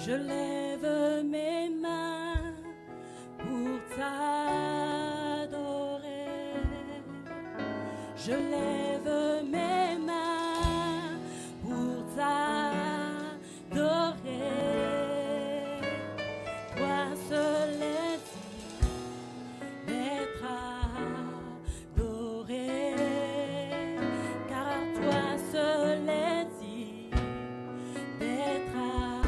Je lève mes mains pour t'adorer. Je lève mes mains pour t'adorer. Toi seul es digne d'être adoré, car toi seul es digne d'être adoré.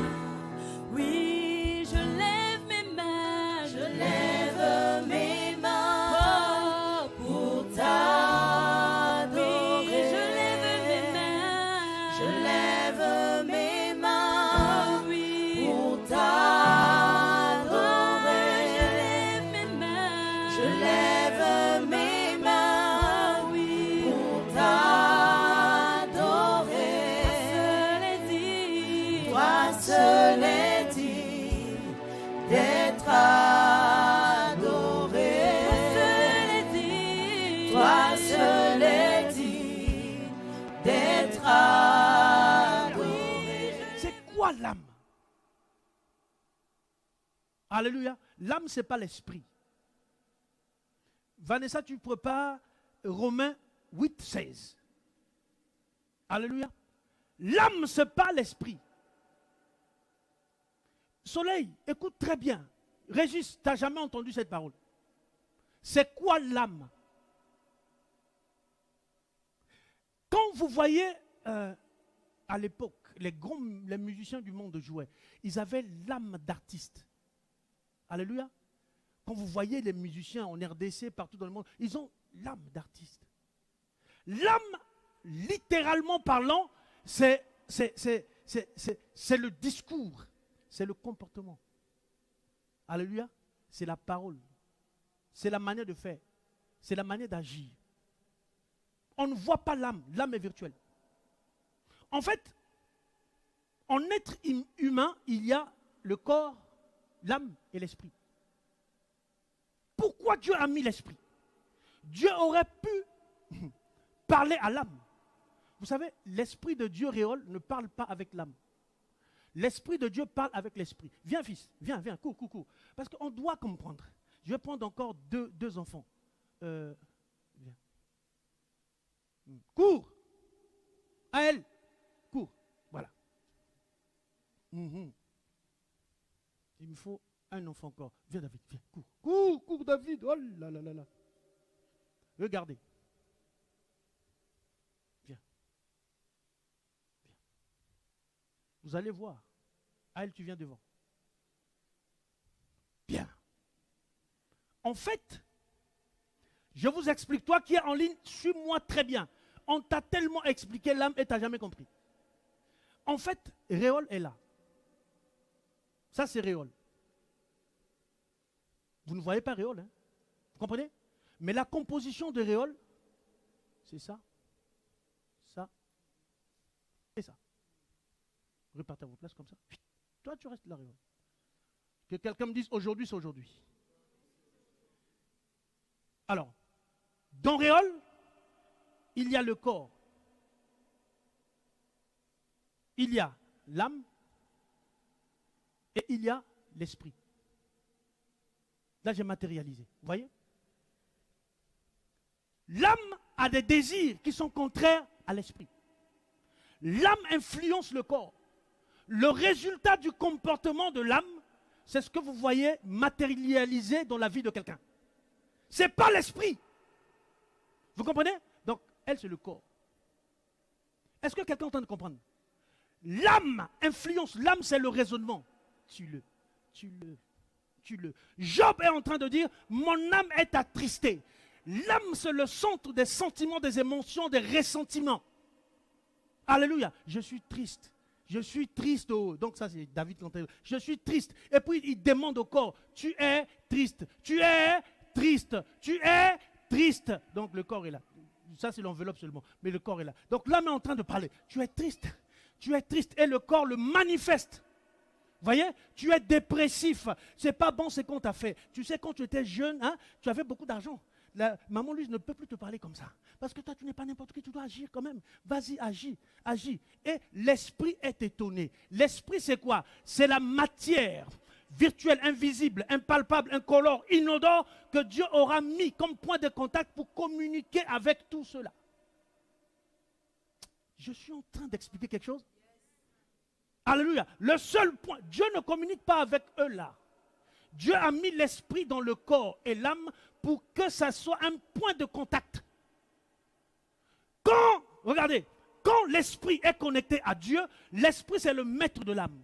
Oui, je lève mes mains, je lève mes mains pour t'adorer. Oui, je lève mes mains, je lève mes mains, oui, pour t'adorer. Je lève mes mains, je lève mes mains, oui, pour t'adorer. Toi seul est digne d'être adoré. Toi seul est digne d'être adoré. C'est quoi l'âme? Alléluia. L'âme, ce n'est pas l'esprit. Vanessa, tu prépares Romains 8, 16. Alléluia. L'âme, ce n'est pas l'esprit. Soleil, écoute très bien. Régis, tu n'as jamais entendu cette parole. C'est quoi l'âme? Quand vous voyez, à l'époque, les musiciens du monde jouaient, ils avaient l'âme d'artiste. Alléluia. Quand vous voyez les musiciens en RDC, partout dans le monde, ils ont l'âme d'artiste. L'âme, littéralement parlant, c'est le discours, c'est le comportement. Alléluia. C'est la parole. C'est la manière de faire. C'est la manière d'agir. On ne voit pas l'âme. L'âme est virtuelle. En fait, en être humain, il y a le corps, l'âme et l'esprit. Pourquoi Dieu a mis l'esprit? Dieu aurait pu parler à l'âme. Vous savez, l'esprit de Dieu réel ne parle pas avec l'âme. L'esprit de Dieu parle avec l'esprit. Viens fils, viens, cours. Parce qu'on doit comprendre. Je vais prendre encore deux enfants. Viens. Cours. À elle. Cours. Voilà. Il me faut un enfant encore. Viens David, viens. Cours David. Oh là là là là. Regardez. Viens. Vous allez voir. À elle, tu viens devant. Bien. En fait, je vous explique, toi qui es en ligne, suis-moi très bien. On t'a tellement expliqué l'âme et tu n'as jamais compris. En fait, Réol est là. Ça, c'est Réol. Vous ne voyez pas Réol, hein? Vous comprenez? Mais la composition de Réol, c'est ça, ça et ça. Repartez à vos places comme ça. Toi, tu restes là, Réol. Que quelqu'un me dise aujourd'hui, c'est aujourd'hui. Alors, dans Réol, il y a le corps. Il y a l'âme et il y a l'esprit. Là, j'ai matérialisé. Vous voyez? L'âme a des désirs qui sont contraires à l'esprit. L'âme influence le corps. Le résultat du comportement de l'âme, c'est ce que vous voyez matérialisé dans la vie de quelqu'un. Ce n'est pas l'esprit. Vous comprenez? Donc, elle, c'est le corps. Est-ce que quelqu'un est en train de comprendre? L'âme influence. L'âme, c'est le raisonnement. Tue-le. Job est en train de dire, mon âme est attristée. L'âme, c'est le centre des sentiments, des émotions, des ressentiments. Alléluia. Je suis triste. Je suis triste. Donc ça, c'est David qui entend. Je suis triste. Et puis, il demande au corps, tu es triste. Tu es triste. Tu es triste. Donc, le corps est là. Ça, c'est l'enveloppe seulement. Mais le corps est là. Donc, l'âme est en train de parler. Tu es triste. Tu es triste. Et le corps le manifeste. Vous voyez? Tu es dépressif. C'est pas bon ce qu'on t'a fait. Tu sais, quand tu étais jeune, hein, tu avais beaucoup d'argent. maman Louise ne peut plus te parler comme ça. Parce que toi, tu n'es pas n'importe qui, tu dois agir quand même. Vas-y, agis, agis. Et l'esprit est étonné. L'esprit, c'est quoi? C'est la matière virtuelle, invisible, impalpable, incolore, inodore, que Dieu aura mis comme point de contact pour communiquer avec tout cela. Je suis en train d'expliquer quelque chose. Alléluia. Le seul point, Dieu ne communique pas avec eux là. Dieu a mis l'esprit dans le corps et l'âme pour que ça soit un point de contact. Regardez, quand l'esprit est connecté à Dieu, l'esprit c'est le maître de l'âme.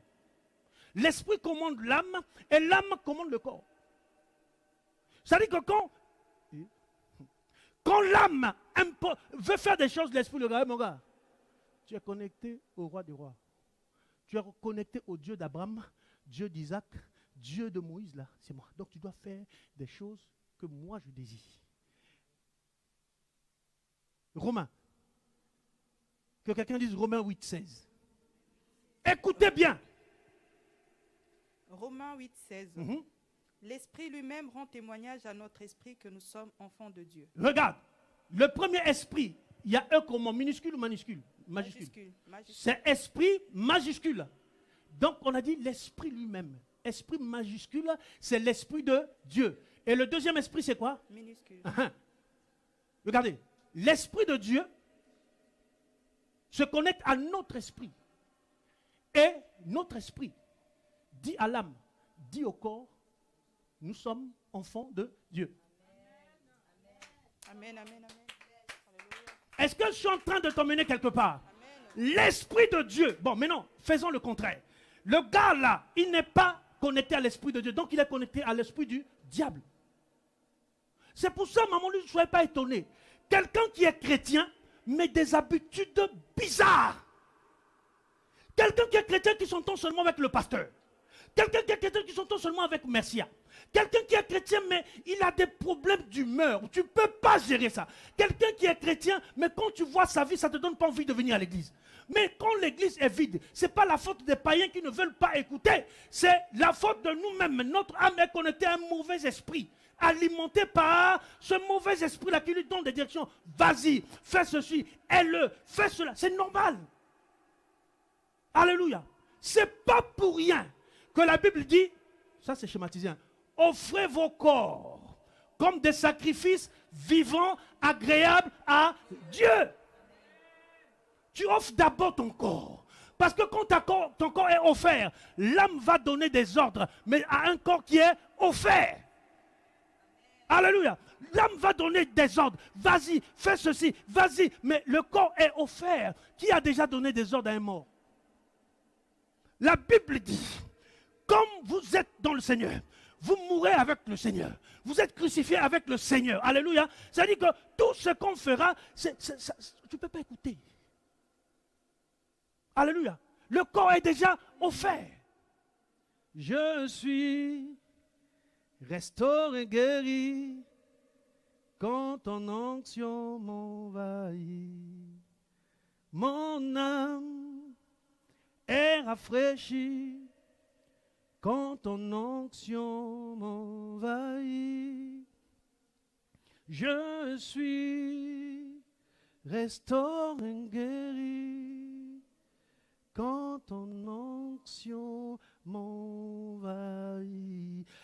L'esprit commande l'âme et l'âme commande le corps. C'est-à-dire que quand l'âme veut faire des choses, l'esprit le regarde, mon gars, tu es connecté au roi des rois. Tu es connecté au Dieu d'Abraham, Dieu d'Isaac, Dieu de Moïse, là, c'est moi. Donc tu dois faire des choses que moi je désire. Romains. Que quelqu'un dise Romains 8, 16. Écoutez bien. Romains 8, 16. L'Esprit lui-même rend témoignage à notre esprit que nous sommes enfants de Dieu. Regarde, le premier esprit, il y a un comment, minuscule ou majuscule? Majuscule. C'est esprit majuscule. Donc on a dit l'esprit lui-même. Esprit majuscule, c'est l'esprit de Dieu. Et le deuxième esprit, c'est quoi? Minuscule. Regardez, l'esprit de Dieu se connecte à notre esprit. Et notre esprit dit à l'âme, dit au corps, nous sommes enfants de Dieu. Amen, amen, amen. Est-ce que je suis en train de t'emmener quelque part? L'esprit de Dieu. Bon, maintenant, faisons le contraire. Le gars là, il n'est pas connecté à l'esprit de Dieu, donc il est connecté à l'esprit du diable. C'est pour ça, maman, ne soyez pas étonné. Quelqu'un qui est chrétien, mais des habitudes bizarres. Quelqu'un qui est chrétien qui s'entend seulement avec le pasteur. Quelqu'un qui est chrétien qui s'entend seulement avec Mercia. Quelqu'un qui est chrétien, mais il a des problèmes d'humeur. Tu ne peux pas gérer ça. Quelqu'un qui est chrétien, mais quand tu vois sa vie, ça ne te donne pas envie de venir à l'église. Mais quand l'église est vide, ce n'est pas la faute des païens qui ne veulent pas écouter. C'est la faute de nous-mêmes. Notre âme est connectée à un mauvais esprit, alimenté par ce mauvais esprit-là qui lui donne des directions. Vas-y, fais ceci, aie-le, fais cela. C'est normal. Alléluia. Ce n'est pas pour rien que la Bible dit, ça c'est schématisé, hein, offrez vos corps comme des sacrifices vivants, agréables à Dieu. Tu offres d'abord ton corps. Parce que quand ton corps est offert, l'âme va donner des ordres, mais à un corps qui est offert. Alléluia. L'âme va donner des ordres. Vas-y, fais ceci, vas-y. Mais le corps est offert. Qui a déjà donné des ordres à un mort? La Bible dit, comme vous êtes dans le Seigneur, vous mourrez avec le Seigneur. Vous êtes crucifiés avec le Seigneur. Alléluia. C'est-à-dire que tout ce qu'on fera, tu ne peux pas écouter. Alléluia. Le corps est déjà offert. Je suis restauré, guéri, quand ton onction m'envahit. Mon âme est rafraîchie, quand ton onction m'envahit. Je suis restauré, guéri, quand ton onction m'envahit.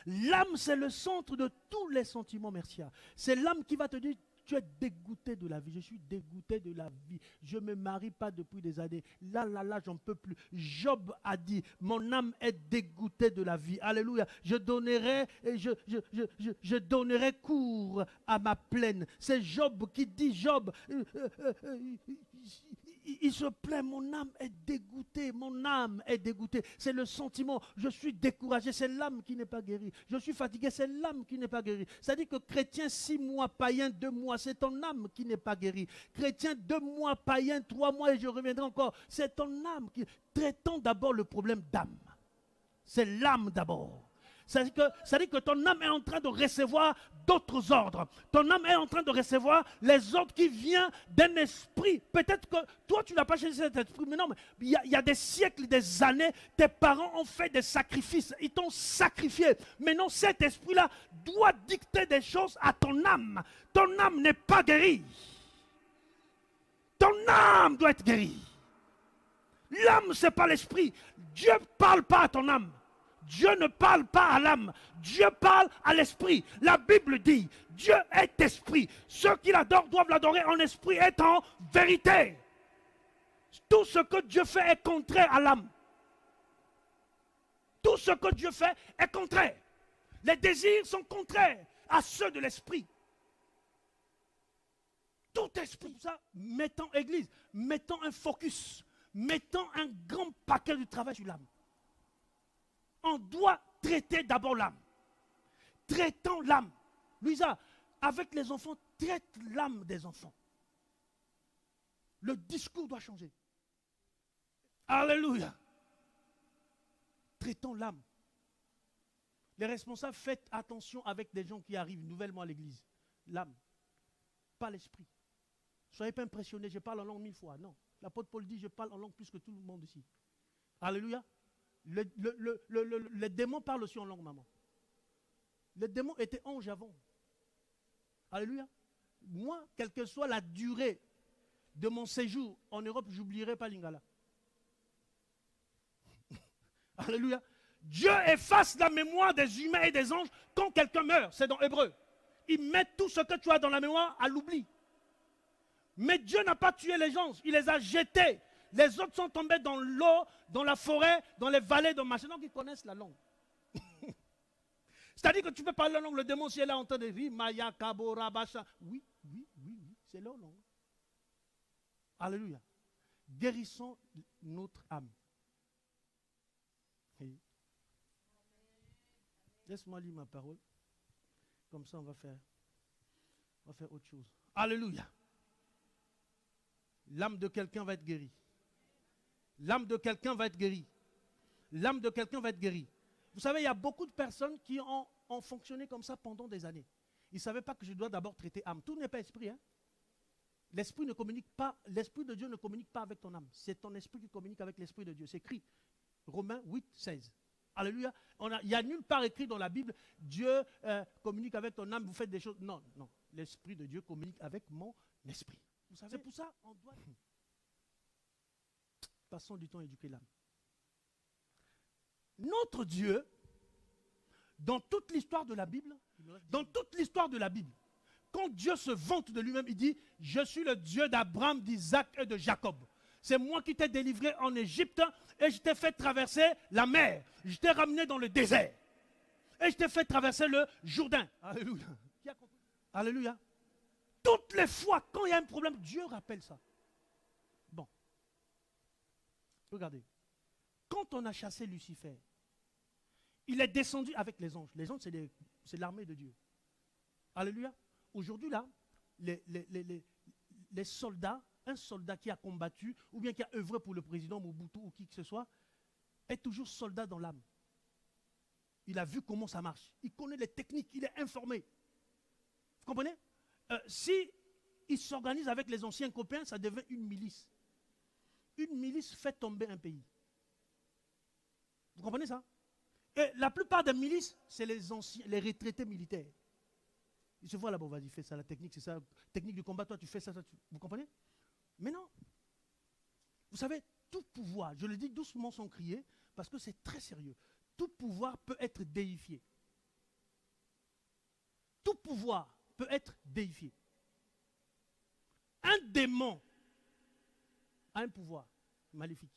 L'âme, c'est le centre de tous les sentiments, Mercia. C'est l'âme qui va te dire, tu es dégoûté de la vie. Je suis dégoûté de la vie. Je ne me marie pas depuis des années. Là, j'en peux plus. Job a dit, mon âme est dégoûtée de la vie. Alléluia. Je donnerai cours à ma plaine. C'est Job qui dit, Job, il se plaint, mon âme est dégoûtée, mon âme est dégoûtée. C'est le sentiment, je suis découragé, c'est l'âme qui n'est pas guérie. Je suis fatigué, c'est l'âme qui n'est pas guérie. C'est-à-dire que chrétien 6 mois, païen 2 mois, c'est ton âme qui n'est pas guérie. Chrétien 2 mois, païen 3 mois et je reviendrai encore. C'est ton âme qui... Traitons d'abord le problème d'âme. C'est l'âme d'abord. C'est-à-dire que ton âme est en train de recevoir d'autres ordres. Ton âme est en train de recevoir les ordres qui viennent d'un esprit. Peut-être que toi, tu n'as pas cherché cet esprit, mais non, mais il y a des siècles, des années, tes parents ont fait des sacrifices. Ils t'ont sacrifié. Mais non, cet esprit-là doit dicter des choses à ton âme. Ton âme n'est pas guérie. Ton âme doit être guérie. L'âme, ce n'est pas l'esprit. Dieu ne parle pas à ton âme. Dieu ne parle pas à l'âme. Dieu parle à l'esprit. La Bible dit, Dieu est esprit. Ceux qui l'adorent doivent l'adorer en esprit et en vérité. Tout ce que Dieu fait est contraire à l'âme. Tout ce que Dieu fait est contraire. Les désirs sont contraires à ceux de l'esprit. Tout esprit, ça, mettons église, mettons un focus, mettons un grand paquet de travail sur l'âme. On doit traiter d'abord l'âme. Traitons l'âme. Louisa, avec les enfants, traite l'âme des enfants. Le discours doit changer. Alléluia. Traitons l'âme. Les responsables, faites attention avec des gens qui arrivent nouvellement à l'église. L'âme, pas l'esprit. Soyez pas impressionnés, je parle en langue 1000 fois. Non. L'apôtre Paul dit, je parle en langue plus que tout le monde ici. Alléluia. Les démons parlent aussi en langue, maman. Les démons étaient anges avant. Alléluia. Moi, quelle que soit la durée de mon séjour en Europe, je n'oublierai pas Lingala. Alléluia. Dieu efface la mémoire des humains et des anges quand quelqu'un meurt. C'est dans Hébreu. Il met tout ce que tu as dans la mémoire à l'oubli. Mais Dieu n'a pas tué les gens. Il les a jetés. Les autres sont tombés dans l'eau, dans la forêt, dans les vallées, dans machin. Donc ils connaissent la langue. C'est-à-dire que tu peux parler la langue. Le démon, si elle a entendu, oui, Maya, Kabo, Rabasha. Oui, c'est leur langue. Alléluia. Guérissons notre âme. Laisse-moi lire ma parole. Comme ça, on va faire autre chose. Alléluia. L'âme de quelqu'un va être guérie. L'âme de quelqu'un va être guérie. L'âme de quelqu'un va être guérie. Vous savez, il y a beaucoup de personnes qui ont fonctionné comme ça pendant des années. Ils ne savaient pas que je dois d'abord traiter âme. Tout n'est pas esprit. Hein? L'esprit ne communique pas, l'esprit de Dieu ne communique pas avec ton âme. C'est ton esprit qui communique avec l'esprit de Dieu. C'est écrit. Romains 8, 16. Alléluia. Il n'y a nulle part écrit dans la Bible, Dieu communique avec ton âme, vous faites des choses. Non. L'esprit de Dieu communique avec mon esprit. C'est pour ça qu'on doit... Passons du temps à éduquer l'âme. Notre Dieu, dans toute l'histoire de la Bible, quand Dieu se vante de lui-même, il dit, je suis le Dieu d'Abraham, d'Isaac et de Jacob. C'est moi qui t'ai délivré en Égypte et je t'ai fait traverser la mer. Je t'ai ramené dans le désert. Et je t'ai fait traverser le Jourdain. Alléluia. Qui a compris? Alléluia. Toutes les fois, quand il y a un problème, Dieu rappelle ça. Bon. Regardez. Quand on a chassé Lucifer, il est descendu avec les anges. Les anges, c'est l'armée de Dieu. Alléluia. Aujourd'hui, là, les soldats, un soldat qui a combattu ou bien qui a œuvré pour le président Mobutu ou qui que ce soit, est toujours soldat dans l'âme. Il a vu comment ça marche. Il connaît les techniques, il est informé. Vous comprenez? Si il s'organise avec les anciens copains, ça devient une milice. Une milice fait tomber un pays. Vous comprenez ça? Et la plupart des milices, c'est les retraités militaires. Ils se voient là-bas, vas-y, fais ça, la technique, c'est ça, technique du combat, toi tu fais ça, vous comprenez? Mais non. Vous savez, tout pouvoir, je le dis doucement sans crier, parce que c'est très sérieux. Tout pouvoir peut être déifié. Tout pouvoir peut être déifié. Un démon a un pouvoir maléfique.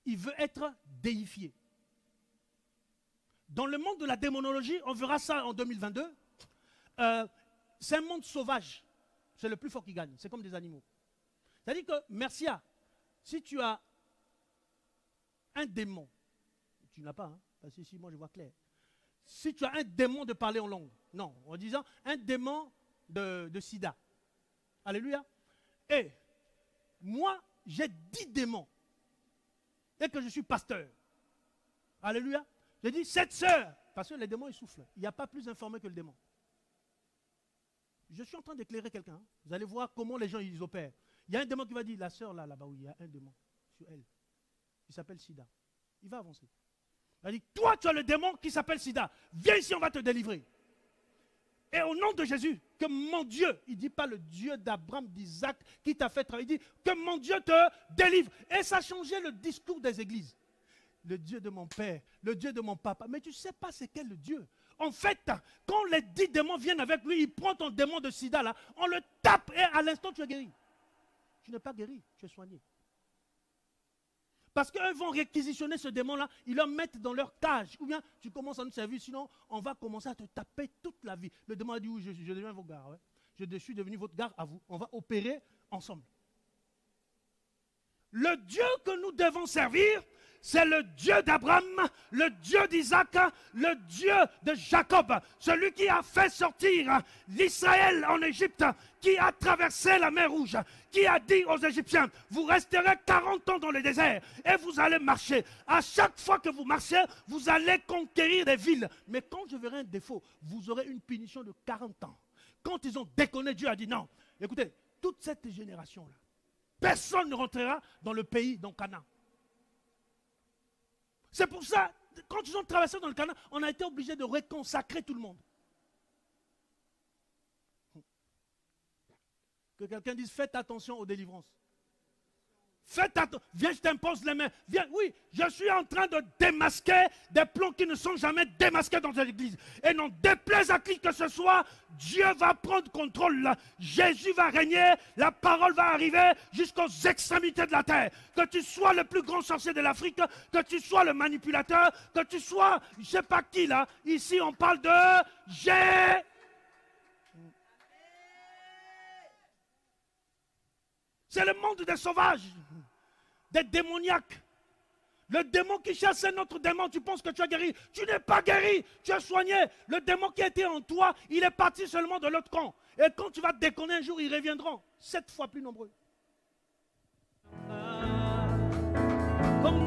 Il veut être déifié. Dans le monde de la démonologie, on verra ça en 2022, c'est un monde sauvage. C'est le plus fort qui gagne. C'est comme des animaux. C'est-à-dire que, Mercia, si tu as un démon, tu n'as pas, hein, parce que ici, moi, je vois clair. Si tu as un démon de parler en langue, non, en disant un démon de sida. Alléluia. Et moi, j'ai 10 démons. Et que je suis pasteur. Alléluia. J'ai dit, cette sœur, Parce que les démons, ils soufflent. Il n'y a pas plus informé que le démon. Je suis en train d'éclairer quelqu'un. Hein. Vous allez voir comment les gens ils opèrent. Il y a un démon qui va dire, la sœur là-bas, oui, il y a un démon sur elle. Il s'appelle Sida. Il va avancer. Il va dire, toi, tu as le démon qui s'appelle Sida. Viens ici, on va te délivrer. Et au nom de Jésus, que mon Dieu, il ne dit pas le Dieu d'Abraham, d'Isaac, qui t'a fait travailler, il dit que mon Dieu te délivre. Et ça a changé le discours des églises. Le Dieu de mon père, le Dieu de mon papa. Mais tu ne sais pas c'est quel le Dieu. En fait, quand les 10 démons viennent avec lui, il prend ton démon de sida là, on le tape et à l'instant tu es guéri. Tu n'es pas guéri, tu es soigné. Parce qu'eux vont réquisitionner ce démon-là, ils le mettent dans leur cage. Ou bien tu commences à nous servir, sinon on va commencer à te taper toute la vie. Le démon a dit oui, je deviens votre gars. Ouais. Je suis devenu votre gars à vous. On va opérer ensemble. Le Dieu que nous devons servir, c'est le Dieu d'Abraham, le Dieu d'Isaac, le Dieu de Jacob, celui qui a fait sortir l'Israël en Égypte, qui a traversé la mer Rouge, qui a dit aux Égyptiens, vous resterez 40 ans dans le désert et vous allez marcher. À chaque fois que vous marchez, vous allez conquérir des villes. Mais quand je verrai un défaut, vous aurez une punition de 40 ans. Quand ils ont déconné, Dieu a dit non. Écoutez, toute cette génération-là, personne ne rentrera dans le pays, dans Canaan. C'est pour ça, quand ils ont traversé dans le Canaan, on a été obligé de reconsacrer tout le monde. Que quelqu'un dise, faites attention aux délivrances. Faites attention. Viens, je t'impose les mains. Viens, oui, je suis en train de démasquer des plans qui ne sont jamais démasqués dans l'église. Et non déplaise à qui que ce soit, Dieu va prendre contrôle. Jésus va régner, la parole va arriver jusqu'aux extrémités de la terre. Que tu sois le plus grand sorcier de l'Afrique, que tu sois le manipulateur, que tu sois, je ne sais pas qui là. Ici, on parle de Jésus. C'est le monde des sauvages, des démoniaques. Le démon qui chassait notre démon, tu penses que tu es guéri. Tu n'es pas guéri, tu es soigné. Le démon qui était en toi, il est parti seulement de l'autre camp. Et quand tu vas te déconner un jour, ils reviendront 7 fois plus nombreux. Comme